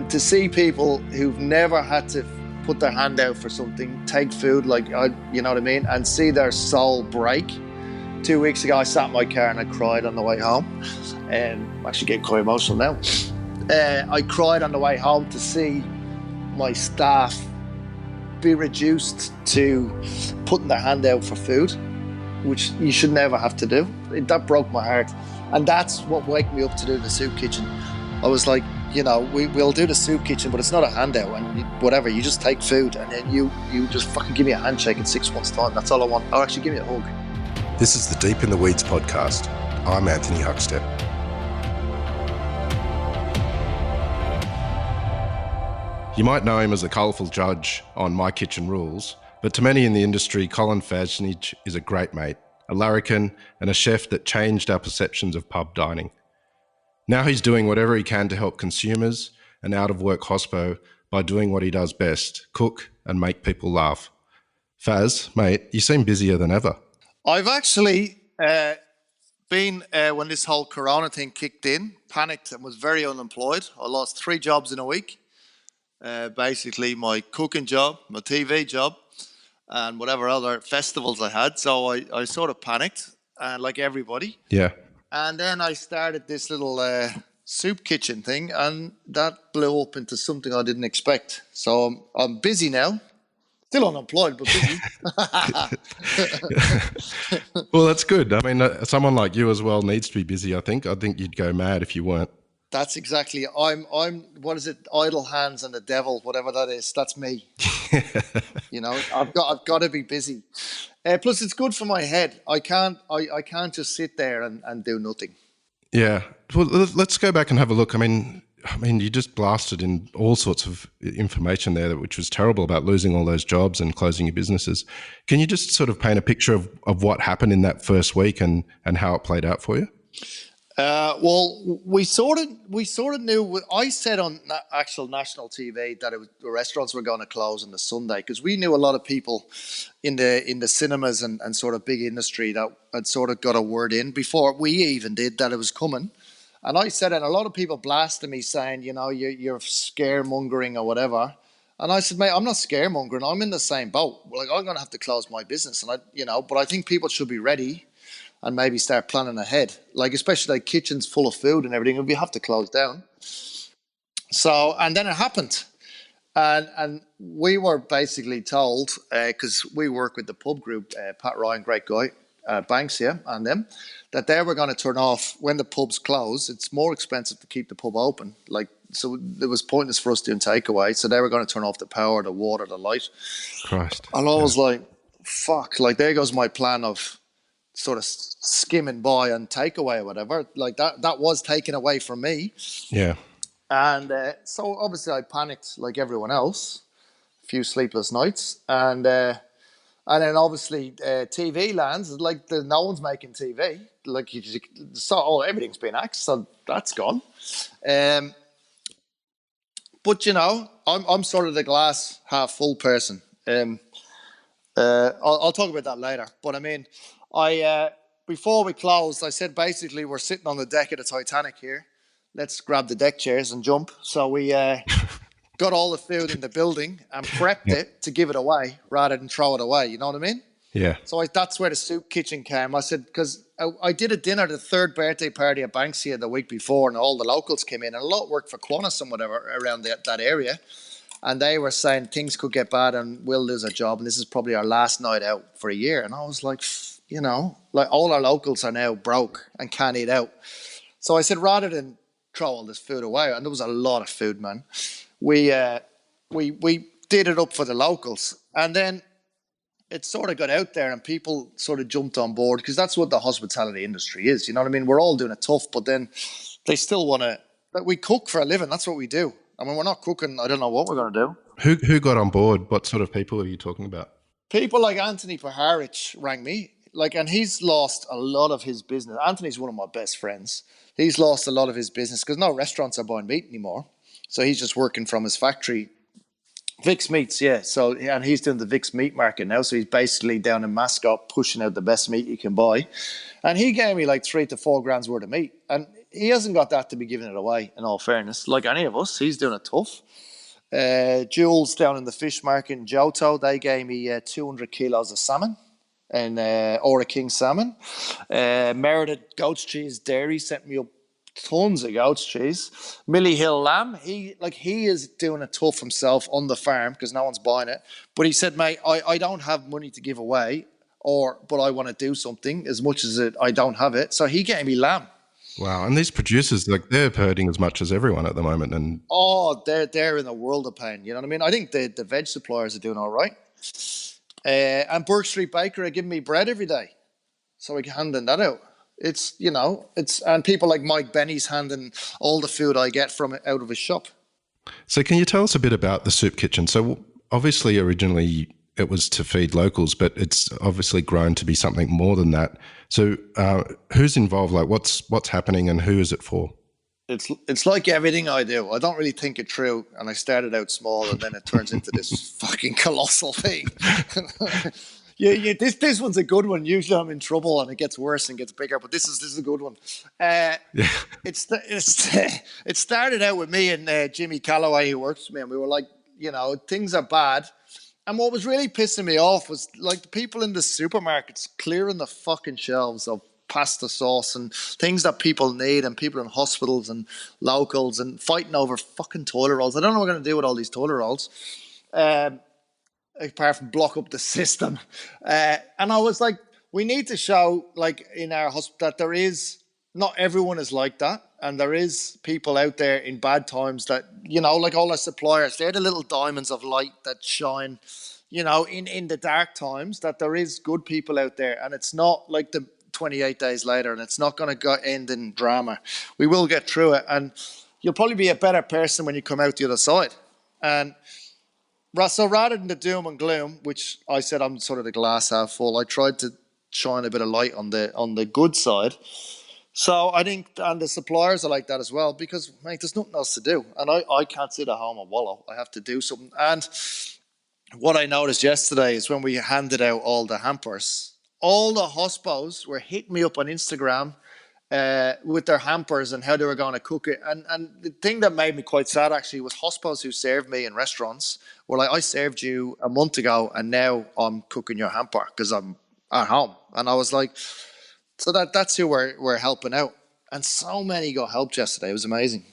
to see people who've never had to put their hand out for something, take food, like, you know what I mean, and see their soul break. 2 weeks ago, I sat in my car and I cried on the way home. I'm actually getting quite emotional now. I cried on the way home to see my staff be reduced to putting their hand out for food, which you should never have to do. That broke my heart. And that's what waked me up to do the soup kitchen. I was like, you know, we'll do the soup kitchen, but it's not a handout and whatever. You just take food and then you just fucking give me a handshake in 6 months' time. That's all I want. Or actually give me a hug. This is the Deep in the Weeds podcast. I'm Anthony Huckstep. You might know him as a colourful judge on My Kitchen Rules, but to many in the industry, Colin Fassnidge is a great mate, a larrikin and a chef that changed our perceptions of pub dining. Now he's doing whatever he can to help consumers and out-of-work hospo by doing what he does best, cook and make people laugh. Faz, mate, you seem busier than ever. I've actually been, when this whole Corona thing kicked in, panicked and was very unemployed. I lost 3 jobs in a week. Basically my cooking job, my TV job, and whatever other festivals I had. So I sort of panicked, like everybody. Yeah. And then I started this little soup kitchen thing, and that blew up into something I didn't expect. So I'm busy now. Still unemployed, but busy. Well, that's good. I mean, someone like you as well needs to be busy, I think. I think you'd go mad if you weren't. That's exactly. I'm. What is it? Idle hands and the devil, whatever that is. That's me. You know, I've got to be busy. Plus, it's good for my head. I can't just sit there and do nothing. Yeah. Well, let's go back and have a look. I mean, you just blasted in all sorts of information there, which was terrible, about losing all those jobs and closing your businesses. Can you just sort of paint a picture of what happened in that first week and how it played out for you? Well, we sort of knew. I said on actual national TV that the restaurants were going to close on the Sunday, because we knew a lot of people in the cinemas and sort of big industry that had sort of got a word in before we even did that it was coming. And I said, and a lot of people blasted me saying, you know, you're scaremongering or whatever. And I said, mate, I'm not scaremongering. I'm in the same boat. Like, I'm going to have to close my business, but I think people should be ready and maybe start planning ahead. Like, especially like kitchens full of food and everything, we have to close down. So, and then it happened. And we were basically told, because we work with the pub group, Pat Ryan, great guy, Banksia and them, that they were going to turn off when the pubs close. It's more expensive to keep the pub open. Like, so it was pointless for us doing takeaway. So they were going to turn off the power, the water, the light. Christ. And I was like, fuck, like there goes my plan of sort of skimming by and takeaway or whatever. Like that was taken away from me. Yeah. And so obviously I panicked like everyone else, a few sleepless nights. And then obviously TV lands, like no one's making TV. Like you saw, everything's been axed, so that's gone. But you know, I'm sort of the glass half full person. I'll talk about that later. But I mean, before we closed, I said basically we're sitting on the deck of the Titanic here. Let's grab the deck chairs and jump. So we got all the food in the building and prepped it to give it away rather than throw it away. You know what I mean? Yeah. So that's where the soup kitchen came. I said, because I did a dinner, the 3rd birthday party at Banksia the week before, and all the locals came in, and a lot worked for Qantas and whatever around that area. And they were saying things could get bad and we'll lose our job, and this is probably our last night out for a year. And I was like, you know, like all our locals are now broke and can't eat out. So I said, rather than throw all this food away, and there was a lot of food, man, we did it up for the locals. And then it sort of got out there and people sort of jumped on board, because that's what the hospitality industry is. You know what I mean? We're all doing it tough, but then they still want to, like, we cook for a living. That's what we do. I mean, we're not cooking. I don't know what we're going to do. Who got on board? What sort of people are you talking about? People like Anthony Huckstep rang me, and he's lost a lot of his business. Anthony's one of my best friends. He's lost a lot of his business because no restaurants are buying meat anymore. So he's just working from his factory. Vix Meats, yeah. So, and he's doing the Vix Meat Market now. So he's basically down in Mascot pushing out the best meat you can buy. And he gave me like 3 to 4 grand's worth of meat. And he hasn't got that to be giving it away. In all fairness, like any of us, he's doing it tough. Jules down in the fish market in Johto, they gave me 200 kilos of salmon and Ora King salmon. Meredith Goat's Cheese Dairy sent me up tons of goat's cheese. Millie Hill Lamb, he is doing it tough himself on the farm because no one's buying it. But he said, mate, I don't have money to give away, but I want to do something as much as I don't have it. So he gave me lamb. Wow. And these producers, like they're hurting as much as everyone at the moment. And they're in a world of pain. You know what I mean? I think the veg suppliers are doing all right. And Burke Street Baker are giving me bread every day. So we're handing that out. And people like Mike Benny's handing all the food I get from it out of his shop. So can you tell us a bit about the soup kitchen? So obviously originally it was to feed locals, but it's obviously grown to be something more than that. So who's involved? Like what's happening and who is it for? It's like everything I do. I don't really think it through, and I started out small, and then it turns into this fucking colossal thing. Yeah, this one's a good one. Usually I'm in trouble, and it gets worse and gets bigger. But this is a good one. Yeah. It started out with me and Jimmy Calloway, who works with me, and we were like, things are bad. And what was really pissing me off was like the people in the supermarkets clearing the fucking shelves of pasta sauce and things that people need, and people in hospitals and locals and fighting over fucking toilet rolls. I don't know what we're going to do with all these toilet rolls, apart from block up the system. And I was like, we need to show, like in our hospital, that there is, not everyone is like that. And there is people out there in bad times that, like all our suppliers, they're the little diamonds of light that shine, in the dark times, that there is good people out there. And it's not like the 28 days later, and it's not going to end in drama. We will get through it, and you'll probably be a better person when you come out the other side. And so rather than the doom and gloom, which I said I'm sort of the glass half full, I tried to shine a bit of light on the good side. So I think, and the suppliers are like that as well, because, mate, there's nothing else to do. And I can't sit at home and wallow. I have to do something. And what I noticed yesterday is when we handed out all the hampers, all the hospos were hitting me up on Instagram with their hampers and how they were going to cook it. And the thing that made me quite sad, actually, was hospos who served me in restaurants were like, I served you a month ago and now I'm cooking your hamper because I'm at home. And I was like, so that's who we're helping out. And so many got helped yesterday. It was amazing.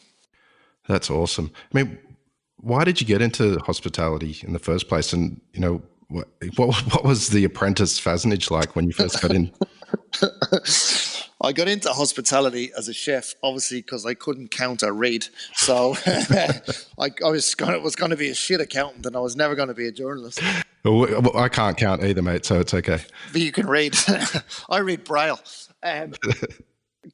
That's awesome. I mean, why did you get into hospitality in the first place? And, what was the apprentice Fassnidge like when you first got in? I got into hospitality as a chef, obviously, because I couldn't count or read. So I was going to be a shit accountant, and I was never going to be a journalist. Well, I can't count either, mate, so it's okay. But you can read. I read Braille.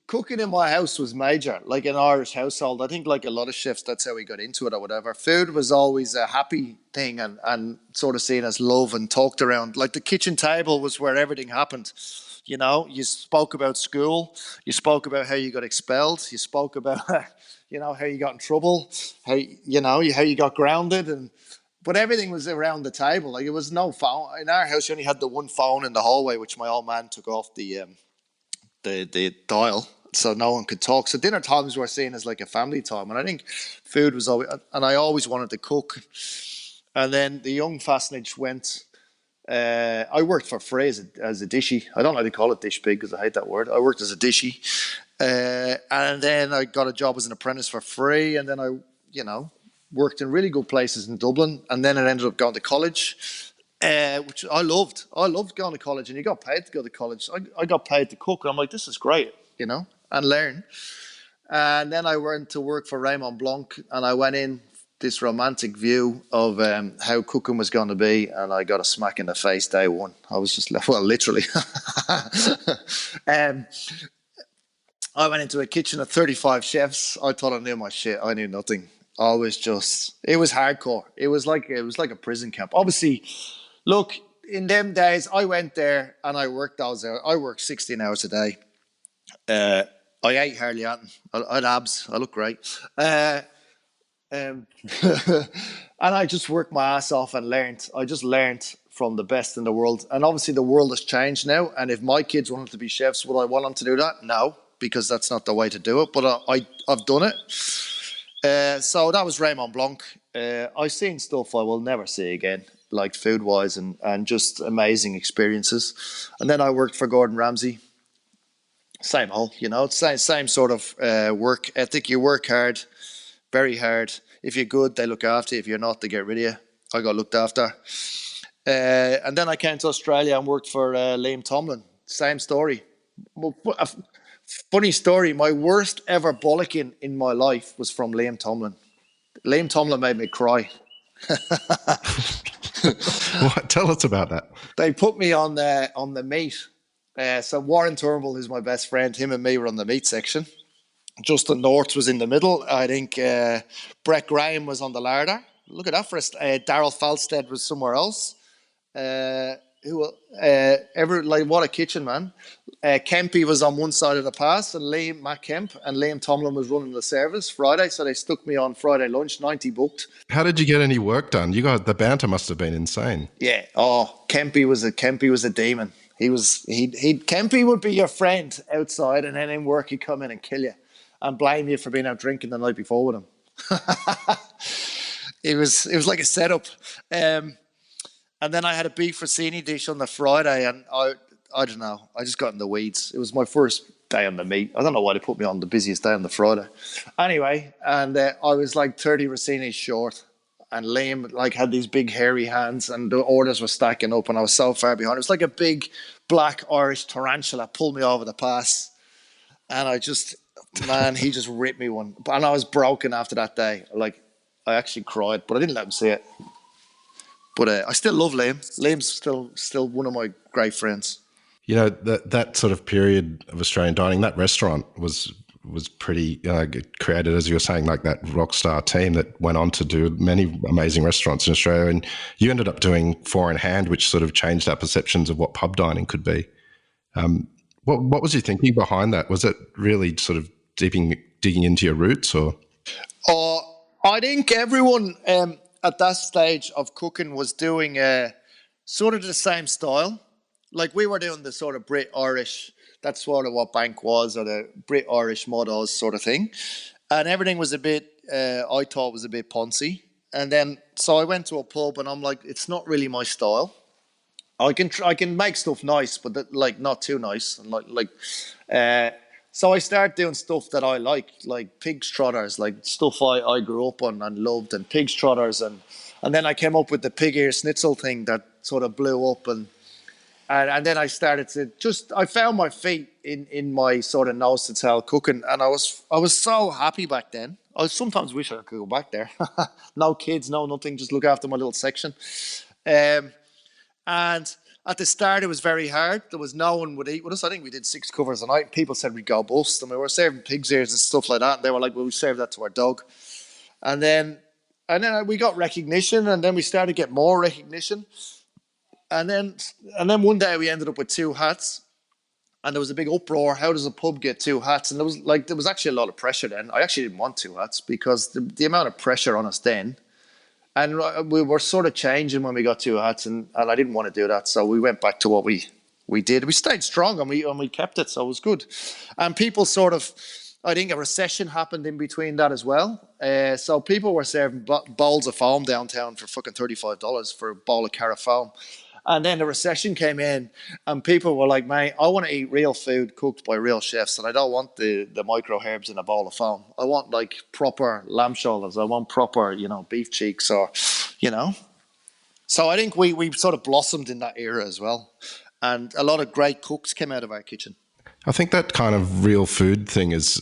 Cooking in my house was major, like an Irish household. I think like a lot of chefs, that's how we got into it or whatever. Food was always a happy thing and sort of seen as love and talked around. Like the kitchen table was where everything happened. You spoke about school, you spoke about how you got expelled, you spoke about, how you got in trouble, how you got grounded, but everything was around the table. Like, it was no phone. In our house, you only had the one phone in the hallway, which my old man took off the dial, so no one could talk. So dinner times were seen as like a family time, and I think food was always, and I always wanted to cook. And then the young Fassnidge went. I worked for free as a dishy. I don't like to call it dish pig because I hate that word. I worked as a dishy, and then I got a job as an apprentice for free, and then I, worked in really good places in Dublin, and then I ended up going to college. Which I loved. I loved going to college, and you got paid to go to college. I got paid to cook, and I'm like, this is great, and learn. And then I went to work for Raymond Blanc, and I went in this romantic view of how cooking was going to be, and I got a smack in the face day one. I was just left, well, literally. I went into a kitchen of 35 chefs. I thought I knew my shit. I knew nothing. It was hardcore. It was like a prison camp. Obviously, look, in them days, I went there and I worked those hours. I worked 16 hours a day. I ate hardly anything. I had abs. I look great. And I just worked my ass off and learned. I just learned from the best in the world. And obviously the world has changed now. And if my kids wanted to be chefs, would I want them to do that? No. because that's not the way to do it. But I've done it. So that was Raymond Blanc. I've seen stuff I will never see again, like food wise, and just amazing experiences. And then I worked for Gordon Ramsay. Same old, same sort of work ethic. You work hard, very hard. If you're good, they look after you. If you're not, they get rid of you. I got looked after. And then I came to Australia and worked for Liam Tomlin. Same story. Funny story. My worst ever bollocking in my life was from Liam Tomlin. Liam Tomlin made me cry. What? Tell us about that. They put me on the meat. So Warren Turnbull is my best friend. Him and me were on the meat section. Justin North was in the middle. I think Brett Graham was on the larder. Look at that for us. Daryl Falstead was somewhere else. What a kitchen, man. Kempy was on one side of the pass, and Matt Kemp and Liam Tomlin was running the service Friday, so they stuck me on Friday lunch, 90 booked. How did you get any work done? The banter must have been insane. Yeah. Oh, Kempy was a demon. Kempy would be your friend outside, and then in work he'd come in and kill you and blame you for being out drinking the night before with him. It was like a setup. And then I had a beef Rossini dish on the Friday, and I don't know. I just got in the weeds. It was my first day on the meat. I don't know why they put me on the busiest day on the Friday. Anyway, and I was like 30 Rossinis short, and Liam had these big hairy hands, and the orders were stacking up, and I was so far behind. It was like a big black Irish tarantula pulled me over the pass, and he just ripped me one, and I was broken after that day. I actually cried, but I didn't let him see it. But I still love Liam. Liam's still one of my great friends. That sort of period of Australian dining, that restaurant was pretty created, as you were saying, like that rock star team that went on to do many amazing restaurants in Australia. And you ended up doing Four in Hand, which sort of changed our perceptions of what pub dining could be. What was you thinking behind that? Was it really sort of digging into your roots, or? I think everyone at that stage of cooking was doing sort of the same style. Like we were doing the sort of Brit-Irish, that's sort of what Bank was, or the Brit-Irish Mud-Oz sort of thing. And everything was a bit, I thought was a bit poncy. And then, so I went to a pub and I'm like, it's not really my style. I can make stuff nice, but not too nice. And so I started doing stuff that I like pig's trotters, like stuff I grew up on and loved, and pig's trotters, and then I came up with the pig ear schnitzel thing that sort of blew up, and then I started to I found my feet in my sort of nose to tail cooking, and I was so happy back then. I sometimes wish I could go back there. No kids, no nothing, just look after my little section. And at the start, it was very hard. There was no one would eat with us. I think we did 6 covers a night. People said we'd go bust, and we were serving pig's ears and stuff like that. And they were like, "Well, we serve that to our dog." And then we got recognition, and then we started to get more recognition. And then one day we ended up with 2 hats, and there was a big uproar. How does a pub get 2 hats? And there was actually a lot of pressure then. I actually didn't want 2 hats because the amount of pressure on us then. And we were sort of changing when we got 2 hats, and I didn't want to do that. So we went back to what we did. We stayed strong, and we kept it, so it was good. And people sort of, I think a recession happened in between that as well. So people were serving bowls of foam downtown for fucking $35 for a bowl of carrot foam. And then the recession came in, and people were like, "Mate, I want to eat real food cooked by real chefs, and I don't want the micro herbs in a bowl of foam. I want like proper lamb shoulders. I want proper, beef cheeks, or, So I think we sort of blossomed in that era as well, and a lot of great cooks came out of our kitchen. I think that kind of real food thing is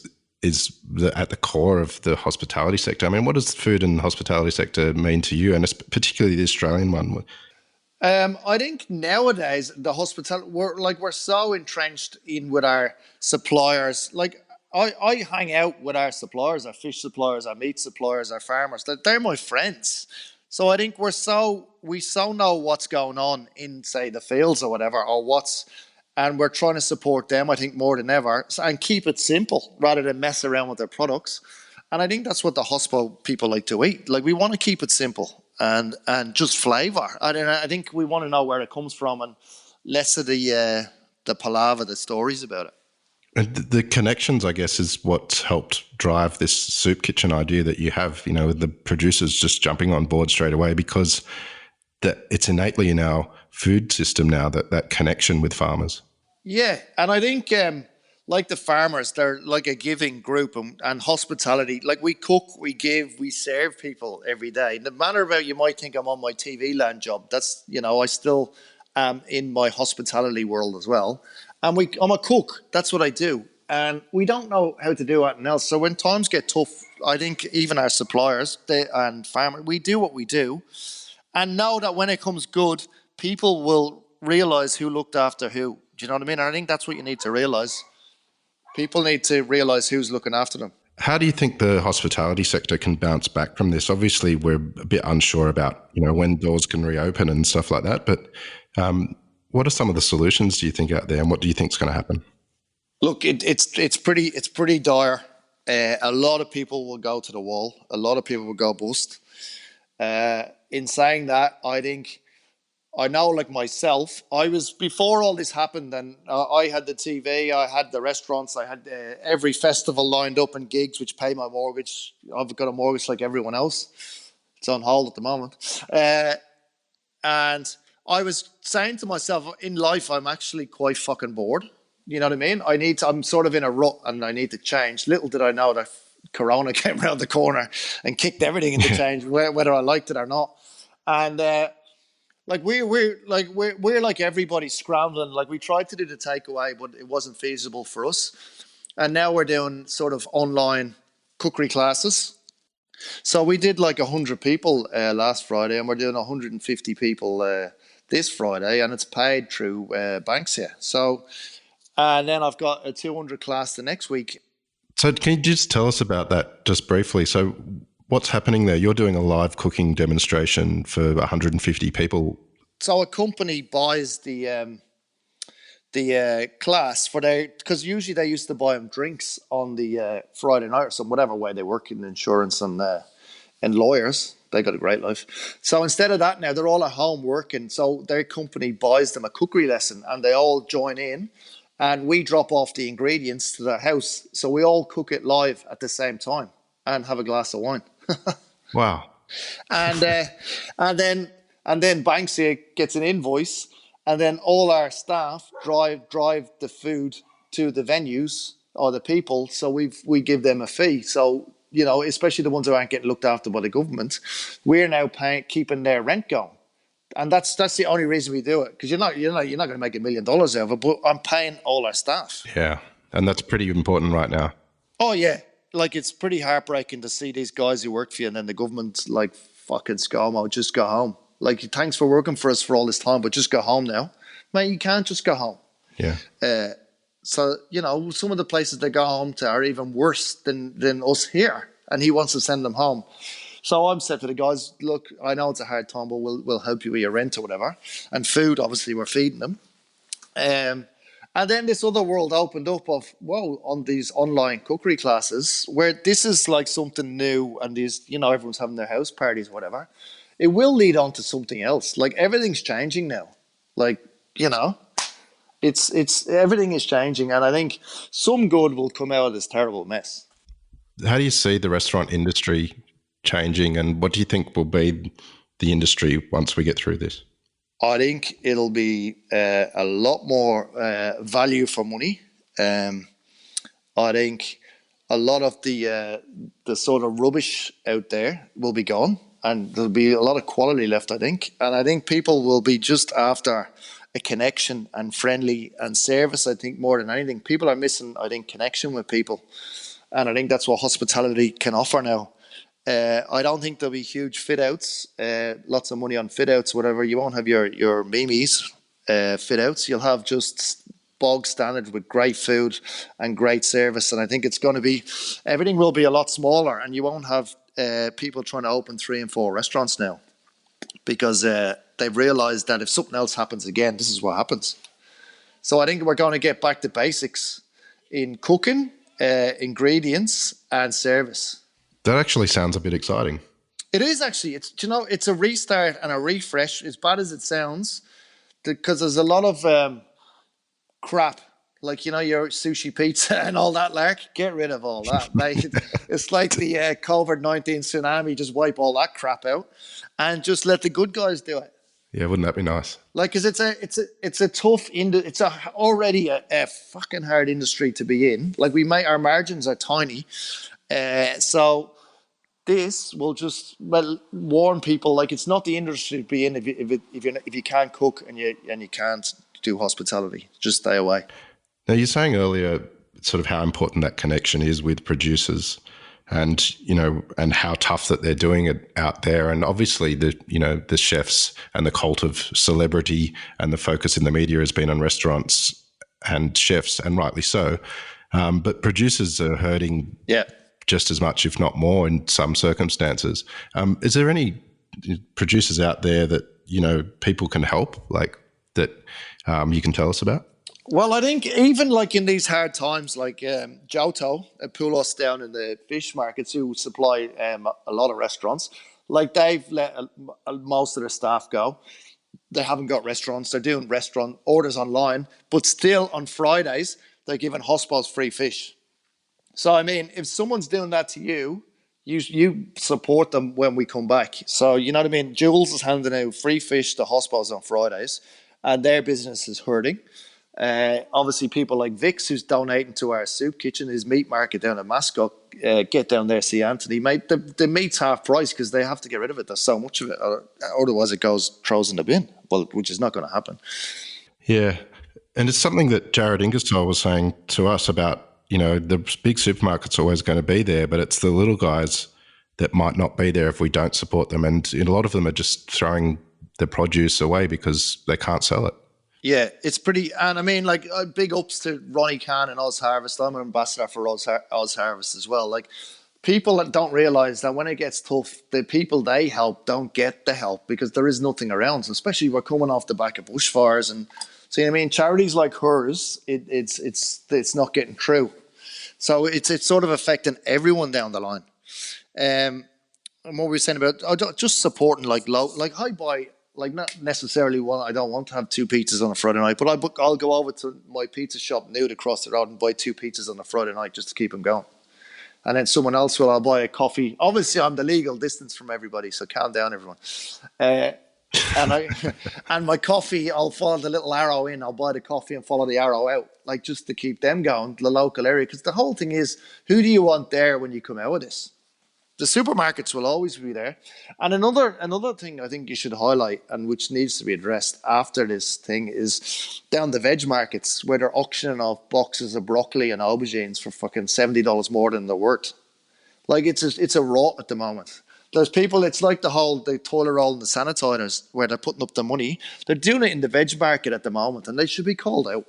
at the core of the hospitality sector. I mean, what does food and hospitality sector mean to you, and particularly the Australian one? I think nowadays the hospitality we're so entrenched in with our suppliers. Like I hang out with our suppliers, our fish suppliers, our meat suppliers, our farmers. They're my friends. So I think we so know what's going on in, say, the fields or whatever, and we're trying to support them, I think, more than ever, and keep it simple rather than mess around with their products. And I think that's what the hospo people like to eat. Like, we want to keep it simple and just flavour. I think we want to know where it comes from, and less of the palaver, the stories about it. And the connections, I guess, is what's helped drive this soup kitchen idea that you have, with the producers just jumping on board straight away, because that it's innately in our food system now, that connection with farmers. Yeah, and I think like the farmers, they're like a giving group, and hospitality. Like we cook, we give, we serve people every day. No matter about you might think I'm on my TV land job. That's I still am in my hospitality world as well, and I'm a cook. That's what I do, and we don't know how to do anything else. So when times get tough, I think even our suppliers and farmers, we do what we do, and know that when it comes good, people will realize who looked after who. Do you know what I mean? And I think that's what you need to realize. People need to realize who's looking after them. How do you think the hospitality sector can bounce back from this? Obviously, we're a bit unsure about when doors can reopen and stuff like that. But what are some of the solutions do you think out there, and what do you think is going to happen? Look, it's pretty dire. A lot of people will go to the wall. A lot of people will go bust. In saying that, I know, like myself, I was before all this happened, and I had the TV, I had the restaurants, I had every festival lined up and gigs which pay my mortgage. I've got a mortgage like everyone else. It's on hold at the moment, and I was saying to myself, in life, I'm actually quite fucking bored. You know what I mean? I'm sort of in a rut, and I need to change. Little did I know that Corona came around the corner and kicked everything into change, whether I liked it or not, and. Like we're like everybody scrambling. Like we tried to do the takeaway, but it wasn't feasible for us. And now we're doing sort of online cookery classes. So we did like 100 people last Friday, and we're doing 150 people this Friday, and it's paid through Banksia. So, and then I've got a 200 class the next week. So can you just tell us about that just briefly? So what's happening there? You're doing a live cooking demonstration for 150 people. So a company buys the class for because usually they used to buy them drinks on the Friday night or some whatever way they work in insurance and lawyers. They got a great life. So instead of that, now they're all at home working. So their company buys them a cookery lesson, and they all join in, and we drop off the ingredients to their house. So we all cook it live at the same time and have a glass of wine. Wow. and and then Banksia gets an invoice, and then all our staff drive the food to the venues or the people. So we give them a fee. So especially the ones who aren't getting looked after by the government, we're now keeping their rent going. And that's the only reason we do it, because you're not going to make $1 million out of it. But I'm paying all our staff. Yeah, and that's pretty important right now. Oh yeah. Like, it's pretty heartbreaking to see these guys who work for you, and then the government's like, fucking ScoMo, just go home. Like, thanks for working for us for all this time, but just go home now. Mate, you can't just go home. Yeah. So, some of the places they go home to are even worse than us here, and he wants to send them home. So I'm said to the guys, look, I know it's a hard time, but we'll help you with your rent or whatever. And food, obviously, we're feeding them. And then this other world opened up of, on these online cookery classes, where this is like something new, and these, everyone's having their house parties, whatever. It will lead on to something else. Like, everything's changing now. Like, it's everything is changing, and I think some good will come out of this terrible mess. How do you see the restaurant industry changing, and what do you think will be the industry once we get through this? I think it'll be a lot more value for money. I think a lot of the sort of rubbish out there will be gone, and there'll be a lot of quality left, I think. And I think people will be just after a connection and friendly and service, I think, more than anything. People are missing, I think, connection with people. And I think that's what hospitality can offer now. I don't think there'll be huge fit outs, lots of money on fit outs, whatever. You won't have your memes fit outs. You'll have just bog standard with great food and great service. And I think everything will be a lot smaller, and you won't have people trying to open 3 and 4 restaurants now, because they've realised that if something else happens again, this is what happens. So I think we're going to get back to basics in cooking, ingredients and service. That actually sounds a bit exciting. It is actually. It's a restart and a refresh, as bad as it sounds, because there's a lot of crap Like, your sushi pizza and all that lark, get rid of all that, mate. It's like the COVID-19 tsunami, just wipe all that crap out and just let the good guys do it. Yeah, wouldn't that be nice? Like, because it's a tough, it's already a fucking hard industry to be in. Like, our margins are tiny. So this will just warn people, like, it's not the industry to be in if you can't cook and you can't do hospitality. Just stay away. Now, you're saying earlier sort of how important that connection is with producers and, and how tough that they're doing it out there. And obviously the chefs and the cult of celebrity and the focus in the media has been on restaurants and chefs, and rightly so. But producers are hurting just as much, if not more, in some circumstances. Is there any producers out there that, people can help, like that you can tell us about? Well, I think even like in these hard times, like Giotto and Poulos down in the fish markets, who supply a lot of restaurants, like they've let most of their staff go. They haven't got restaurants. They're doing restaurant orders online, but still on Fridays, they're giving hospitals free fish. So, I mean, if someone's doing that to you, you support them when we come back. So, you know what I mean? Jules is handing out free fish to hospitals on Fridays, and their business is hurting. Obviously, people like Vix, who's donating to our soup kitchen, his meat market down in Mascot, get down there, see Anthony. Mate, the meat's half price because they have to get rid of it. There's so much of it, otherwise it throws in the bin. Well, which is not going to happen. Yeah, and it's something that Jared Ingersoll was saying to us about. The big supermarkets are always going to be there, but it's the little guys that might not be there if we don't support them. And a lot of them are just throwing the produce away because they can't sell it. Yeah, it's pretty, and I mean, like, big ups to Ronnie Khan and Oz Harvest. I'm an ambassador for Oz Harvest as well. Like, people that don't realise that when it gets tough, the people they help don't get the help because there is nothing around. So especially we're coming off the back of bushfires, and so I mean, charities like hers, it's not getting through. So it's sort of affecting everyone down the line. And what were we saying about just supporting like I buy. Like, not necessarily I don't want to have two pizzas on a Friday night, but I'll go over to my pizza shop nude across the road and buy two pizzas on a Friday night just to keep them going. And then someone else I'll buy a coffee. Obviously, I'm the legal distance from everybody, so calm down, everyone. And my coffee, I'll follow the little arrow in. I'll buy the coffee and follow the arrow out, like just to keep them going, the local area. Because the whole thing is, who do you want there when you come out of this? The supermarkets will always be there. And another thing I think you should highlight, and which needs to be addressed after this thing, is down the veg markets where they're auctioning off boxes of broccoli and aubergines for fucking $70 more than they're worth. Like, it's a rot at the moment. There's people, it's like the toilet roll and the sanitizers where they're putting up the money. They're doing it in the veg market at the moment, and they should be called out.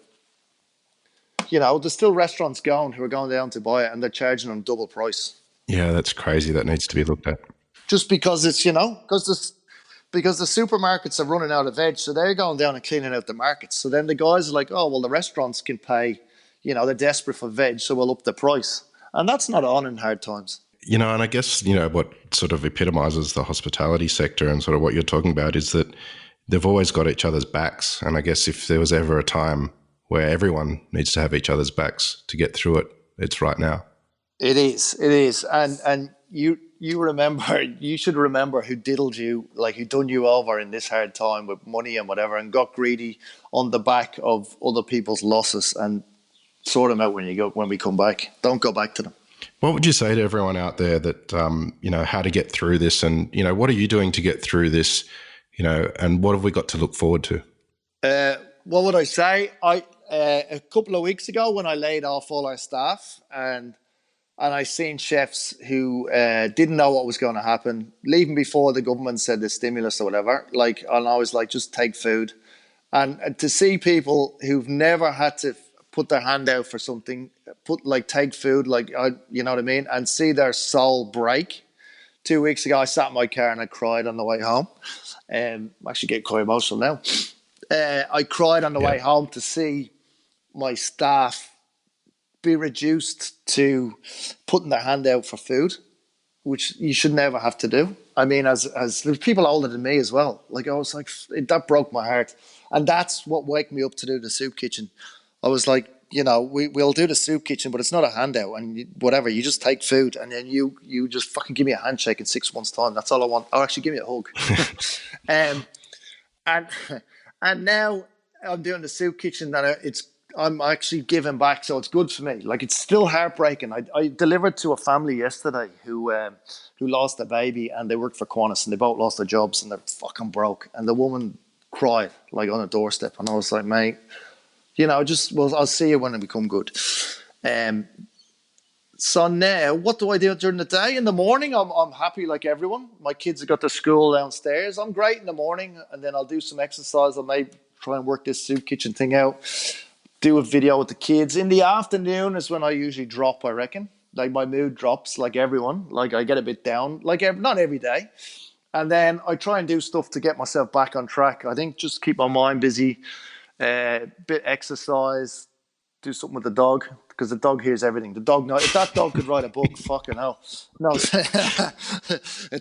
There's still restaurants who are going down to buy it, and they're charging them double price. Yeah, that's crazy. That needs to be looked at. Just because it's, because the supermarkets are running out of veg, so they're going down and cleaning out the markets. So then the guys are like, oh, well, the restaurants can pay, they're desperate for veg, so we'll up the price. And that's not on in hard times. And I guess, what sort of epitomizes the hospitality sector and sort of what you're talking about is that they've always got each other's backs. And I guess if there was ever a time where everyone needs to have each other's backs to get through it, it's right now. It is. And you should remember who diddled you, like who done you over in this hard time with money and whatever, and got greedy on the back of other people's losses, and sort them out when we come back. Don't go back to them. What would you say to everyone out there that, how to get through this, and, what are you doing to get through this, and what have we got to look forward to? What would I say? A couple of weeks ago when I laid off all our staff and I seen chefs who didn't know what was going to happen, leaving before the government said the stimulus or whatever. And I was like, just take food. And to see people who've never had to put their hand out for something, take food, you know what I mean, and see their soul break. 2 weeks ago, I sat in my car and I cried on the way home. I'm actually getting quite emotional now. I cried on the way home to see my staff be reduced to putting their hand out for food, which you should never have to do. I mean, as there's people older than me as well. Like, I was like, that broke my heart. And that's what waked me up to do the soup kitchen. I was like, we'll do the soup kitchen, but it's not a handout and whatever. You just take food and then you just fucking give me a handshake in 6 months' time. That's all I want. Or actually, give me a hug. And and now I'm doing the soup kitchen and I'm actually giving back, so it's good for me. Like, it's still heartbreaking. I delivered to a family yesterday who lost a baby, and they worked for Qantas, and they both lost their jobs, and they're fucking broke. And the woman cried like on a doorstep, and I was like, mate, I'll see you when I become good. So now, what do I do during the day? In the morning, I'm happy like everyone. My kids have got to school downstairs. I'm great in the morning, and then I'll do some exercise. I'll maybe try and work this soup kitchen thing out. Do a video with the kids. In the afternoon is when I usually drop, I reckon. Like, my mood drops like everyone. Like, I get a bit down, like not every day. And then I try and do stuff to get myself back on track. I think just keep my mind busy, bit exercise, do something with the dog, because the dog hears everything. The dog knows. If that dog could write a book, fucking hell. No,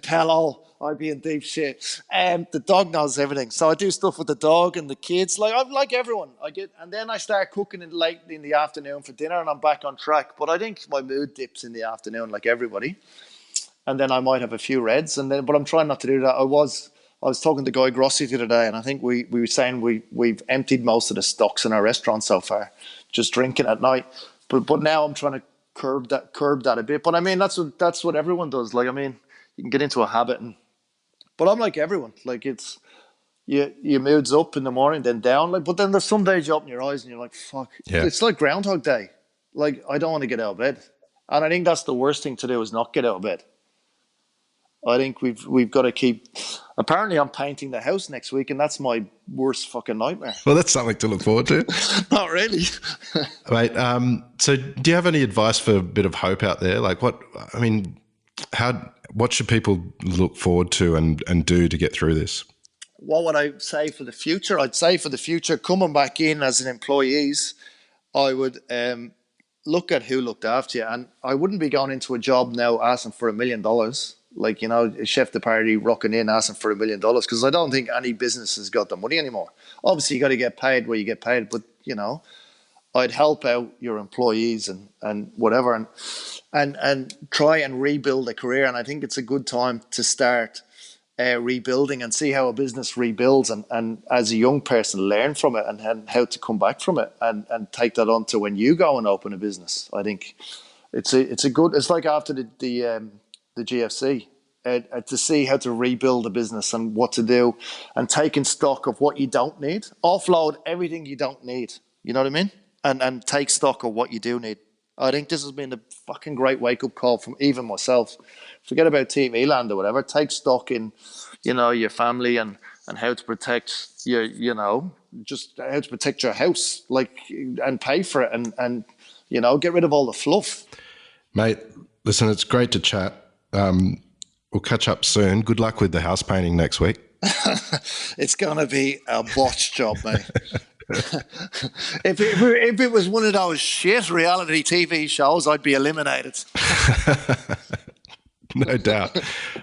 tell all. I'd be in deep shit. The dog knows everything. So I do stuff with the dog and the kids. I'm like everyone. And then I start cooking late in the afternoon for dinner, and I'm back on track. But I think my mood dips in the afternoon like everybody. And then I might have a few reds, but I'm trying not to do that. I was talking to Guy Grossi the other day, and I think we were saying we've emptied most of the stocks in our restaurant so far, just drinking at night. But now I'm trying to curb that a bit. But I mean, that's what everyone does. Like, I mean, you can get into a habit, but I'm like everyone. Like, it's your mood's up in the morning, then down. Like, but then there's some days you open your eyes and you're like, fuck. Yeah. It's like Groundhog Day. Like, I don't want to get out of bed, and I think that's the worst thing to do, is not get out of bed. I think we've got to keep. Apparently, I'm painting the house next week, and that's my worst fucking nightmare. Well, that's something to look forward to. Not really. Right. So, do you have any advice for a bit of hope out there? Like, what should people look forward to and do to get through this? What would I say for the future? I'd say for the future, coming back in as an employees, I would look at who looked after you, and I wouldn't be going into a job now asking for $1 million. Like, a chef de party rocking in asking for $1 million, because I don't think any business has got the money anymore. Obviously, you got to get paid where you get paid, but I'd help out your employees and whatever, and try and rebuild a career. And I think it's a good time to start rebuilding and see how a business rebuilds, and as a young person, learn from it and how to come back from it and take that on to when you go and open a business. I think it's like after the GFC, to see how to rebuild a business and what to do, and taking stock of what you don't need. Offload everything you don't need. You know what I mean? And take stock of what you do need. I think this has been a fucking great wake-up call from even myself. Forget about TV land or whatever. Take stock in, your family and how to protect just how to protect your house, like, and pay for it and get rid of all the fluff. Mate, listen, it's great to chat. We'll catch up soon. Good luck with the house painting next week. It's going to be a botch job, mate. If it was one of those shit reality TV shows, I'd be eliminated. No doubt.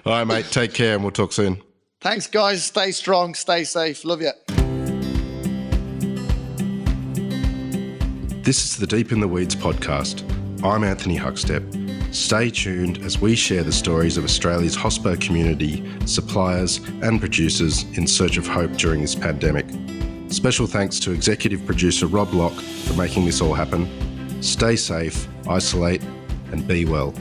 All right, mate. Take care, and we'll talk soon. Thanks, guys. Stay strong. Stay safe. Love you. This is the Deep in the Weeds podcast. I'm Anthony Huckstep. Stay tuned as we share the stories of Australia's hospo community, suppliers and producers in search of hope during this pandemic. Special thanks to executive producer Rob Locke for making this all happen. Stay safe, isolate and be well.